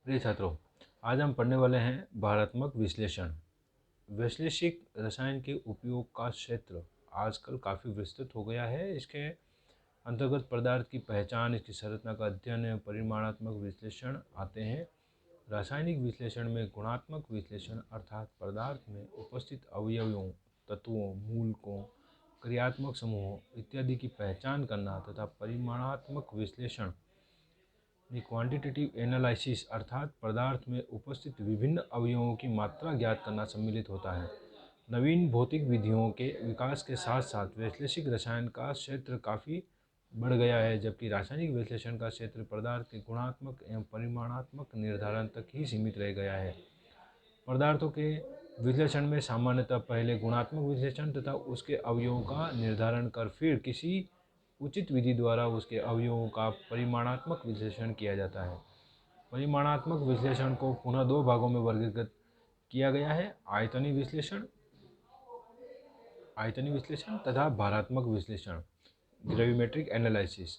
प्रिय छात्रों, आज हम पढ़ने वाले हैं भारात्मक विश्लेषण। वैश्लेषिक रसायन के उपयोग का क्षेत्र आजकल काफ़ी विस्तृत हो गया है। इसके अंतर्गत पदार्थ की पहचान, इसकी संरचना का अध्ययन एवं परिमाणात्मक विश्लेषण आते हैं। रासायनिक विश्लेषण में गुणात्मक विश्लेषण अर्थात पदार्थ में उपस्थित अवयवों, तत्वों, मूलकों, क्रियात्मक समूहों इत्यादि की पहचान करना तथा परिमाणात्मक विश्लेषण क्वांटिटेटिव एनालिसिस अर्थात पदार्थ में उपस्थित विभिन्न अवयवों की मात्रा ज्ञात करना सम्मिलित होता है। नवीन भौतिक विधियों के विकास के साथ साथ वैश्लेषिक रसायन का क्षेत्र काफ़ी बढ़ गया है, जबकि रासायनिक विश्लेषण का क्षेत्र पदार्थ के गुणात्मक एवं परिमाणात्मक निर्धारण तक ही सीमित रह गया है। पदार्थों के विश्लेषण में सामान्यतः पहले गुणात्मक विश्लेषण तथा उसके अवयवों का निर्धारण कर फिर किसी उचित विधि द्वारा उसके अवयवों का परिमाणात्मक विश्लेषण किया जाता है। परिमाणात्मक विश्लेषण को पुनः दो भागों में वर्गीकृत किया गया है, आयतनी विश्लेषण तथा भारात्मक विश्लेषण, ग्रेविमेट्रिक एनालिसिस।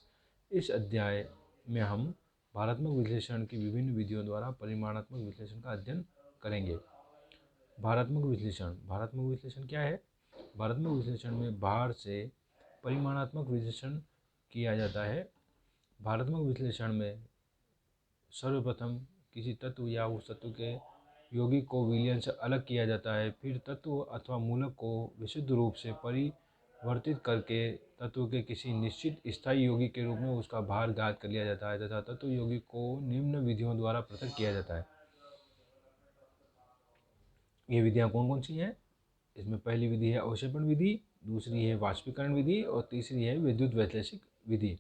इस अध्याय में हम भारात्मक विश्लेषण की विभिन्न विधियों द्वारा परिमाणात्मक विश्लेषण का अध्ययन करेंगे। भारात्मक विश्लेषण क्या है? भारात्मक विश्लेषण में भार से परिमाणात्मक विश्लेषण किया जाता है। भारात्मक विश्लेषण में सर्वप्रथम किसी तत्व या उस तत्व के यौगिक को विलयन से अलग किया जाता है, फिर तत्व अथवा मूलक को विशुद्ध रूप से परिवर्तित करके तत्व के किसी निश्चित स्थायी यौगिक के रूप में उसका भार ज्ञात कर लिया जाता है तथा तत्व यौगिक को निम्न विधियों द्वारा पृथक किया जाता है। ये विधियाँ कौन कौन सी हैं? इसमें पहली विधि है अवक्षेपण विधि, दूसरी है वाष्पीकरण विधि और तीसरी है विद्युत वैश्लेषिक विधि।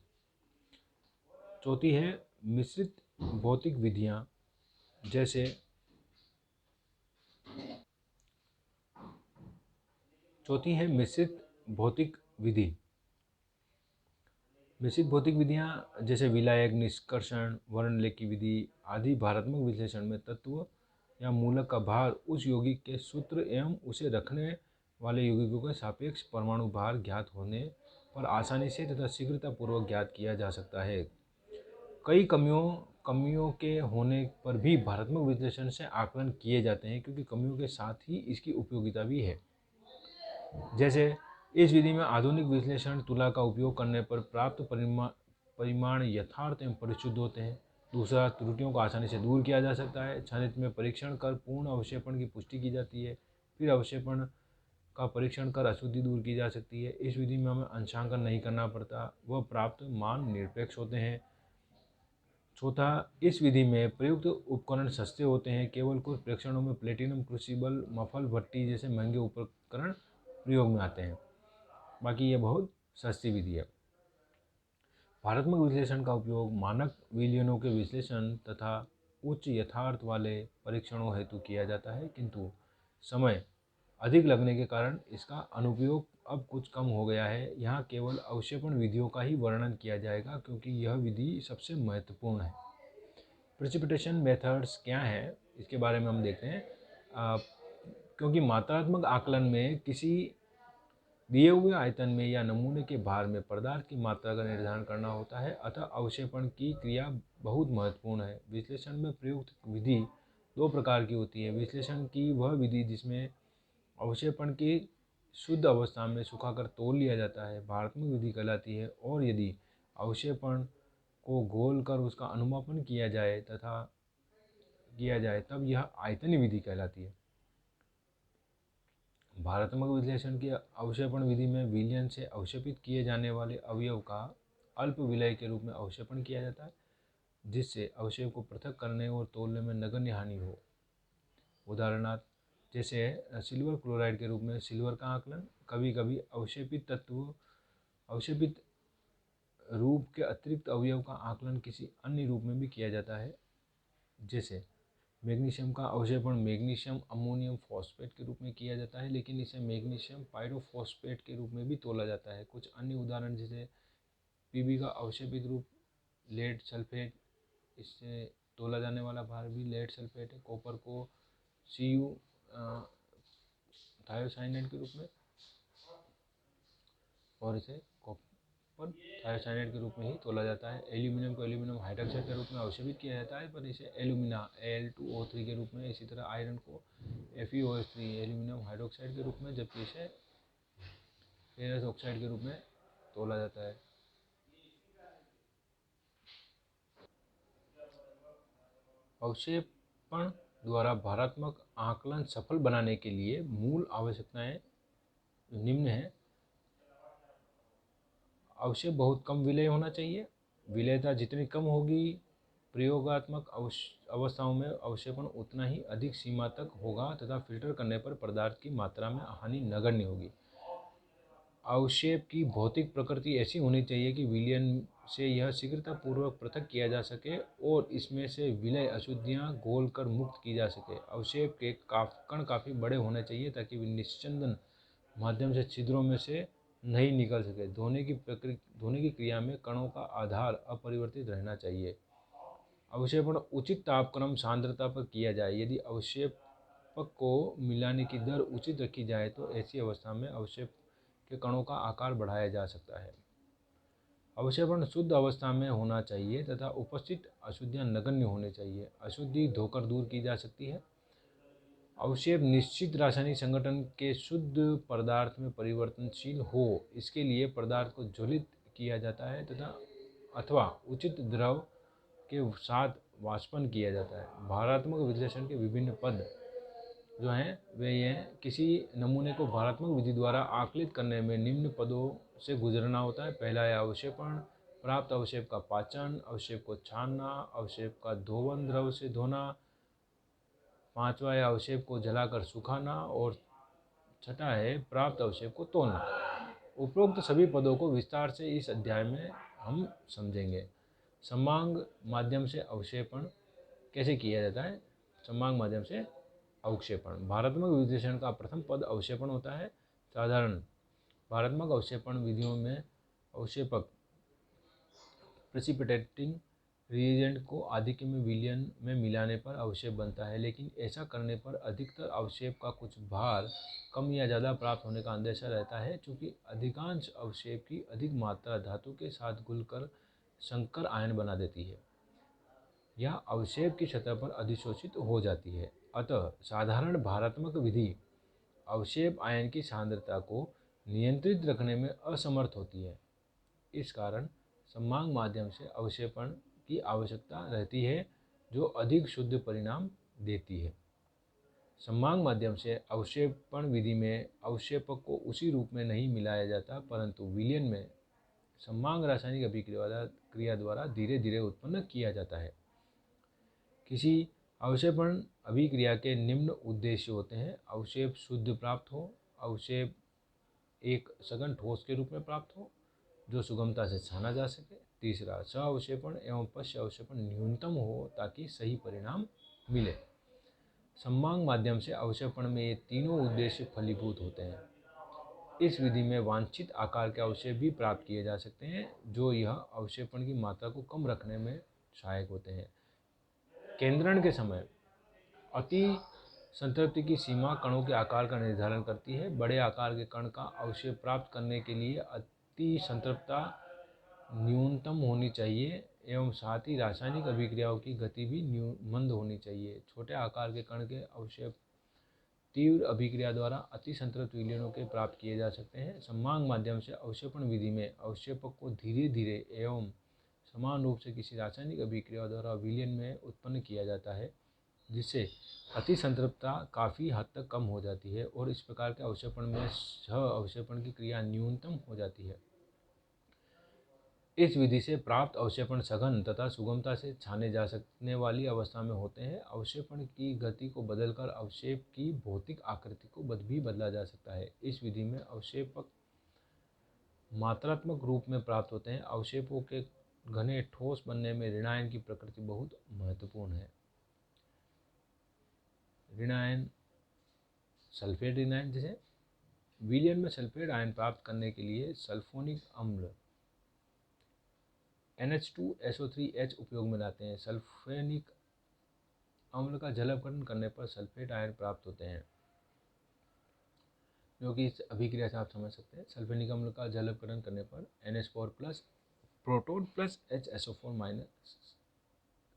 चौथी है मिश्रित भौतिक विधियाँ, जैसे चौथी है मिश्रित भौतिक विधि। मिश्रित भौतिक विधियाँ जैसे विलायक, निष्कर्षण, वर्णलेख की विधि आदि भारात्मक विश्लेषण में तत्व या मूलक का भार उस यौगिक के सूत्र एवं उसे रखने वाले यौगिकों के सापेक्ष परमाणु भार ज्ञात होने पर आसानी से तथा शीघ्रतापूर्वक ज्ञात किया जा सकता है। कई कमियों के होने पर भी भारात्मक विश्लेषण से आकलन किए जाते हैं, क्योंकि कमियों के साथ ही इसकी उपयोगिता भी है। जैसे इस विधि में आधुनिक विश्लेषण तुला का उपयोग करने पर प्राप्त परिमाण यथार्थ एवं परिशुद्ध होते हैं। दूसरा, त्रुटियों को आसानी से दूर किया जा सकता है। छायांकित में परीक्षण कर पूर्ण अवक्षेपण की पुष्टि की जाती है, फिर अवक्षेपण का परीक्षण कर अशुद्धि दूर की जा सकती है। इस विधि में हमें अंशांकन नहीं करना पड़ता, वह प्राप्त मान निरपेक्ष होते हैं। चौथा, इस विधि में प्रयुक्त उपकरण सस्ते होते हैं। केवल कुछ परीक्षणों में प्लेटिनम क्रूसिबल, मफल भट्टी जैसे महंगे उपकरण प्रयोग में आते हैं, बाकी ये बहुत सस्ती विधि है। भारात्मक विश्लेषण का उपयोग मानक विलयनों के विश्लेषण तथा उच्च यथार्थ वाले परीक्षणों हेतु किया जाता है, किंतु समय अधिक लगने के कारण इसका अनुप्रयोग अब कुछ कम हो गया है। यहाँ केवल अवक्षेपण विधियों का ही वर्णन किया जाएगा, क्योंकि यह विधि सबसे महत्वपूर्ण है। प्रेसिपिटेशन मेथड्स क्या है, इसके बारे में हम देखते हैं। क्योंकि मात्रात्मक आकलन में किसी दिए हुए आयतन में या नमूने के भार में पदार्थ की मात्रा का निर्धारण करना होता है, अतः अवक्षेपण की क्रिया बहुत महत्वपूर्ण है। विश्लेषण में प्रयुक्त विधि दो प्रकार की होती है। विश्लेषण की वह विधि जिसमें अवक्षेपण की शुद्ध अवस्था में सुखाकर तौल लिया जाता है, भारात्मक विधि कहलाती है। और यदि अवक्षेपण को घोल कर उसका अनुमापन किया जाए तब यह आयतनी विधि कहलाती है। भारात्मक विश्लेषण की अवक्षेपण विधि में विलयन से अवक्षेपित किए जाने वाले अवयव का अल्प विलय के रूप में अवक्षेपण किया जाता है, जिससे अवयव को पृथक करने और तौलने में नगण्य हानि हो। उदाहरणार्थ, जैसे सिल्वर क्लोराइड के रूप में सिल्वर का आकलन। कभी कभी अवक्षेपित रूप के अतिरिक्त अवयव का आकलन किसी अन्य रूप में भी किया जाता है। जैसे मैग्नीशियम का अवक्षेपण मैग्नीशियम अमोनियम फॉस्फेट के रूप में किया जाता है, लेकिन इसे मैग्नीशियम पायरोफॉस्फेट के रूप में भी तोला जाता है। कुछ अन्य उदाहरण जैसे पीबी का अवक्षेपित रूप लेड सल्फेट, इससे तोला जाने वाला भार भी लेड सल्फेट है। कॉपर को Cu थायोसाइनाइड के रूप में, और इसे पर थायोसाइनाइड के रूप में ही तोला जाता है। एल्यूमिनियम को एल्यूमिनियम हाइड्रोक्साइड के रूप में अवशोषित किया जाता है, पर इसे एल्यूमिना Al2O3 के रूप में, इसी तरह आयरन को FeOH3 एल्यूमिनियम हाइड्रोक्साइड के रूप में, जबकि इसे फेरस ऑक्साइड के रूप में तोला जाता है। अवक्षेपण द्वारा भारात्मक आकलन सफल बनाने के लिए मूल आवश्यकताएं निम्न है। अवक्षेप बहुत कम विलेय होना चाहिए। विलेयता जितनी कम होगी, प्रयोगात्मक अवस्थाओं में अवक्षेपण उतना ही अधिक सीमा तक होगा तथा फिल्टर करने पर पदार्थ की मात्रा में हानि नगण्य होगी। अवक्षेप की भौतिक प्रकृति ऐसी होनी चाहिए कि विलयन से यह शीघ्रतापूर्वक पृथक किया जा सके और इसमें से विलय अशुद्धियाँ घोलकर मुक्त की जा सके। अवक्षेप के कण काफ़ी बड़े होने चाहिए ताकि वे निस्यंदन माध्यम से छिद्रों में से नहीं निकल सके। धोने की क्रिया में कणों का आधार अपरिवर्तित रहना चाहिए। अवक्षेपण उचित तापक्रम सांद्रता पर किया जाए। यदि अवक्षेपक को मिलाने की दर उचित रखी जाए तो ऐसी अवस्था में अवक्षेप के कणों का आकार बढ़ाया जा सकता है। अवक्षेपण शुद्ध अवस्था में होना चाहिए तथा उपस्थित अशुद्धियाँ नगण्य होनी चाहिए। अशुद्धि धोकर दूर की जा सकती है। अवक्षेप निश्चित रासायनिक संगठन के शुद्ध पदार्थ में परिवर्तनशील हो, इसके लिए पदार्थ को ज्वलित किया जाता है तथा अथवा उचित द्रव के साथ वाष्पन किया जाता है। भारात्मक विश्लेषण के विभिन्न पद जो हैं वे ये हैं। किसी नमूने को भारात्मक विधि द्वारा आकलित करने में निम्न पदों से गुजरना होता है। पहला है अवक्षेपण, प्राप्त अवक्षेप का पाचन, अवक्षेप को छानना, अवक्षेप का धोवन द्रव से धोना, पांचवा है अवक्षेप को जलाकर सुखाना और छठा है प्राप्त अवक्षेप को तोड़ना। उपरोक्त सभी पदों को विस्तार से इस अध्याय में हम समझेंगे। समांग माध्यम से अवक्षेपण कैसे किया जाता है। समांग माध्यम से अवक्षेपण भारात्मक विश्लेषण का प्रथम पद अवक्षेपण होता है। साधारण भारात्मक अवक्षेपण विधियों में अवक्षेपक प्रेसिपिटेटिंग रिएजेंट को आधिक्य में विलयन में मिलाने पर अवक्षेप बनता है, लेकिन ऐसा करने पर अधिकतर अवक्षेप का कुछ भार कम या ज़्यादा प्राप्त होने का अंदेशा रहता है, चूँकि अधिकांश अवक्षेप की अधिक मात्रा धातु के साथ घुलकर संकर आयन बना देती है या अवक्षेप की सतह पर अधिशोषित हो जाती है। अतः साधारण भारात्मक विधि अवक्षेप आयन की सांद्रता को नियंत्रित रखने में असमर्थ होती है। इस कारण समांग माध्यम से अवक्षेपण की आवश्यकता रहती है, जो अधिक शुद्ध परिणाम देती है। समांग माध्यम से अवक्षेपण विधि में अवक्षेपक को उसी रूप में नहीं मिलाया जाता, परंतु विलयन में समांग रासायनिक अभिक्रिया द्वारा धीरे धीरे उत्पन्न किया जाता है। किसी अवक्षेपण अभिक्रिया के निम्न उद्देश्य होते हैं। अवक्षेप शुद्ध प्राप्त हो, अवक्षेप एक सघन ठोस के रूप में प्राप्त हो जो सुगमता से छाना जा सके। तीसरा, सह अवक्षेपण एवं पश्च अवक्षेपण न्यूनतम हो ताकि सही परिणाम मिले। समांग माध्यम से अवक्षेपण में ये तीनों उद्देश्य फलीभूत होते हैं। इस विधि में वांछित आकार के अवक्षेप भी प्राप्त किए जा सकते हैं, जो यह अवक्षेपण की मात्रा को कम रखने में सहायक होते हैं। केंद्रण के समय अति संतृप्ति की सीमा कणों के आकार का निर्धारण करती है। बड़े आकार के कण का अवक्षेप प्राप्त करने के लिए अति संतृप्तता न्यूनतम होनी चाहिए एवं साथ ही रासायनिक अभिक्रियाओं की गति भी मंद होनी चाहिए। छोटे आकार के कण के अवक्षेप तीव्र अभिक्रिया द्वारा अति संतृप्त विलयनों के प्राप्त किए जा सकते हैं। समांग माध्यम से अवक्षेपण विधि में अवक्षेपक को धीरे धीरे एवं समान रूप से किसी रासायनिक अभिक्रिया द्वारा विलयन में उत्पन्न किया जाता है, जिससे अति संतृप्तता काफ़ी हद तक कम हो जाती है और इस प्रकार के अवक्षेपण में सह अवक्षेपण की क्रिया न्यूनतम हो जाती है। इस विधि से प्राप्त अवक्षेपण सघन तथा सुगमता से छाने जा सकने वाली अवस्था में होते हैं। अवक्षेपण की गति को बदलकर अवक्षेप की भौतिक आकृति को भी बदला जा सकता है। इस विधि में अवक्षेपक मात्रात्मक रूप में प्राप्त होते हैं। अवक्षेपों के घने ठोस बनने में ऋणायन की प्रकृति बहुत महत्वपूर्ण है। ऋणायन, सल्फेट ऋणायन, जैसे विलयन में सल्फेट आयन प्राप्त करने के लिए सल्फोनिक अम्ल NH2SO3H उपयोग में लाते हैं। सल्फोनिक अम्ल का जलवकरण करने पर सल्फेट आयन प्राप्त होते हैं। जो कि इस अभिक्रिया से आप समझ सकते हैं। सल्फेनिक अम्ल का जल अपघटन करने पर NH4 plus proton plus HSO4 minus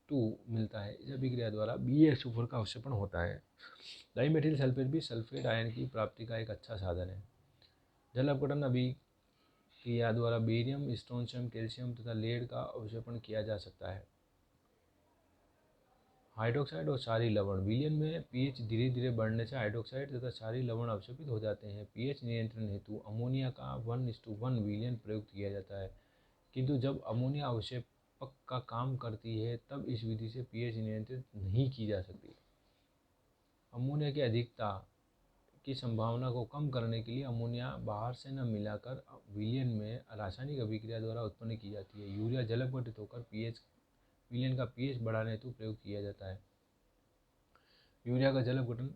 2 मिलता है। इस अभिक्रिया द्वारा BeSO4 का अवक्षेपण होता है। डाइमेथिल सल्फेट भी सल्फेट आयन की प्राप्ति का एक अच्छा साधन है। जल अपघटन अभिक्रिया द्वारा बेरियम, स्ट्रोंशियम, कैल्शियम तथा लेड का अवक्षेपण किया जा सकता है। हाइड्रोक्साइड और क्षारीय लवण। विलयन में पीएच धीरे धीरे बढ़ने से हाइड्रोक्साइड तथा क्षारीय लवण अवक्षेपित हो जाते हैं। पीएच नियंत्रण हेतु अमोनिया का 1:1 विलयन प्रयुक्त किया जाता है, किंतु जब अमोनिया अवक्षेपक का काम करती है तब इस विधि से पीएच नियंत्रित नहीं की जा सकती। अमोनिया की अधिकता की संभावना को कम करने के लिए अमोनिया बाहर से न मिलाकर विलयन में रासायनिक अभिक्रिया द्वारा उत्पन्न की जाती है। यूरिया जल अपघटित होकर विलयन का पीएच बढ़ाने हेतु प्रयोग किया जाता है। यूरिया का जल अपघटन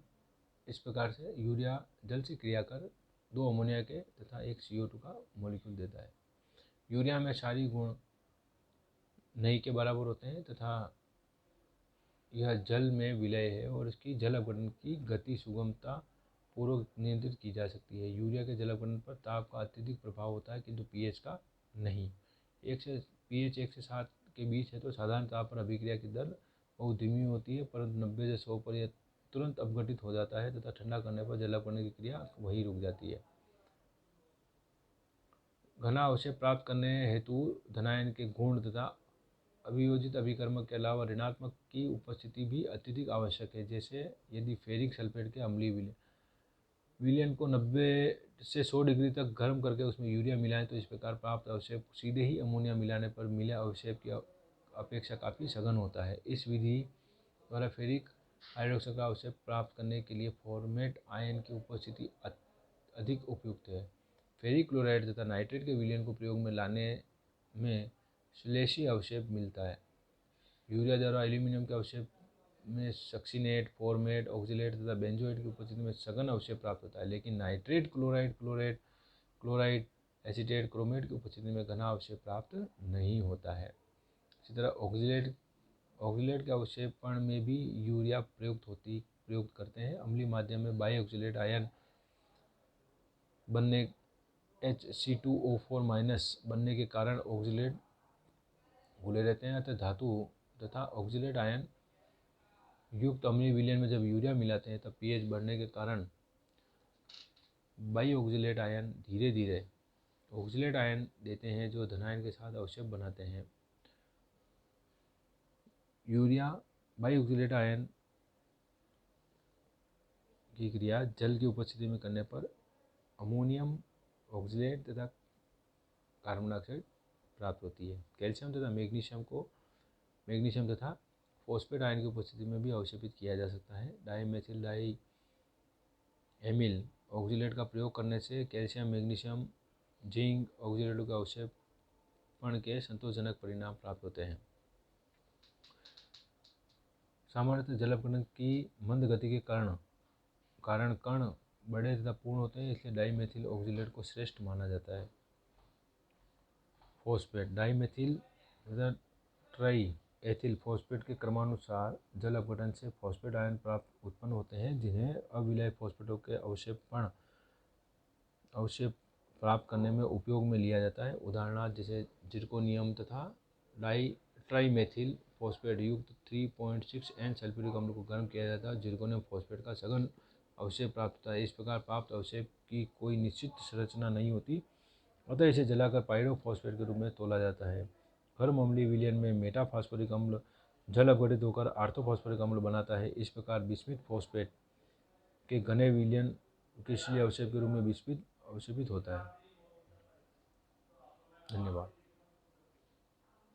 इस प्रकार से, यूरिया जल से क्रिया कर 2 अमोनिया के तथा 1 CO2 का मॉलिक्यूल देता है। यूरिया में क्षारीय गुण नहीं के बराबर होते हैं तथा यह जल में विलय है और इसकी जल अपघटन की गति सुगमता पूर्वक नियंत्रित की जा सकती है। यूरिया के जल अपघटन पर ताप का अत्यधिक प्रभाव होता है, किंतु पीएच का नहीं। पीएच 1 से 7 के बीच है तो साधारण ताप पर अभिक्रिया की दर बहुत धीमी होती है, परंतु 90 से 100 पर यह तुरंत अपघटित हो जाता है तथा ठंडा करने पर जल अपघटन की क्रिया वहीं रुक जाती है। घना अवक्षेप प्राप्त करने हेतु धनायन के गुण तथा अभियोजित अभिकर्मक के अलावा ऋणात्मक की उपस्थिति भी अत्यधिक आवश्यक है। जैसे यदि फेरिक सल्फेट के अम्लीय विलयन को 90 से 100 डिग्री तक गर्म करके उसमें यूरिया मिलाएं तो इस प्रकार प्राप्त अवक्षेप सीधे ही अमोनिया मिलाने पर मिले अवक्षेप की अपेक्षा काफ़ी सघन होता है। इस विधि द्वारा फेरिक हाइड्रोक्साइड का अवक्षेप प्राप्त करने के लिए फॉर्मेट आयन की उपस्थिति अधिक उपयुक्त है। फेरिक क्लोराइड तथा नाइट्रेट के विलयन को प्रयोग में लाने में श्लेषीय अवक्षेप मिलता है। यूरिया द्वारा एल्यूमिनियम के अवक्षेप में सक्सीनेट, फॉर्मेट, ऑक्जिलेट तथा बेंजोएट की उपस्थिति में सघन अवक्षेप प्राप्त होता है, लेकिन नाइट्रेट, क्लोराइड, एसीटेट, क्रोमेट की उपस्थिति में घना अवक्षेप प्राप्त नहीं होता है। इसी तरह ऑक्जिलेट के अवक्षेपण में भी यूरिया प्रयुक्त करते हैं। अम्लीय माध्यम में बाई ऑक्जिलेट आयन बनने HC2O4- बनने के कारण ऑक्जिलेट घुले रहते हैं, अतः धातु तथा ऑक्जिलेट आयन युक्त अम्लीय विलयन में जब यूरिया मिलाते हैं तब पीएच बढ़ने के कारण बाई ऑक्जिलेट आयन धीरे धीरे ऑक्जिलेट आयन देते हैं जो धनायन के साथ अवक्षेप बनाते हैं। यूरिया बाई ऑक्जिलेट आयन की क्रिया जल की उपस्थिति में करने पर अमोनियम ऑक्जिलेट तथा कार्बन डाइऑक्साइड प्राप्त होती है। कैल्शियम तथा मैग्नीशियम तथा फॉस्फेट आयन की उपस्थिति में भी अवक्षेपित किया जा सकता है। डाइमेथिल डाइएमिल ऑक्जिलेट का प्रयोग करने से कैल्शियम, मैग्नीशियम, जिंक ऑक्जिलेटों के अवक्षेपण के संतोषजनक परिणाम प्राप्त होते हैं। सामान्यतः जल अपघटन की मंद गति के कारण कण बड़े तथा पूर्ण होते हैं, इसलिए डाइमेथिल ऑक्जिलेट को श्रेष्ठ माना जाता है। फॉस्फेट, डाइमेथिल तथा ट्राई एथिल फॉस्फेट के क्रमानुसार जल अपघटन से फॉस्फेट आयन उत्पन्न होते हैं, जिन्हें अविलय फॉस्फेटों के अवक्षेप प्राप्त करने में उपयोग में लिया जाता है। उदाहरणार्थ जैसे जिरकोनियम तथा ट्राइमेथिल फॉस्फेट युक्त 3.6N सल्फ्यूरिक अम्ल को गर्म किया जाता है। जिरकोनियम फॉस्फेट का सघन अवक्षेप प्राप्त होता है। इस प्रकार प्राप्त अवक्षेप की कोई निश्चित संरचना नहीं होती, अतः इसे जलाकर पायरोफॉस्फेट के रूप में तौला जाता है। गर्म अम्लीय विलयन में मेटाफॉस्फोरिक अम्ल जल अपघटित होकर ऑर्थोफॉस्फोरिक अम्ल बनाता है। इस प्रकार बिस्मिथ फॉस्फेट के घने विलयन कृषि अवक्षेप के रूप में अवक्षेपित होता है। धन्यवाद।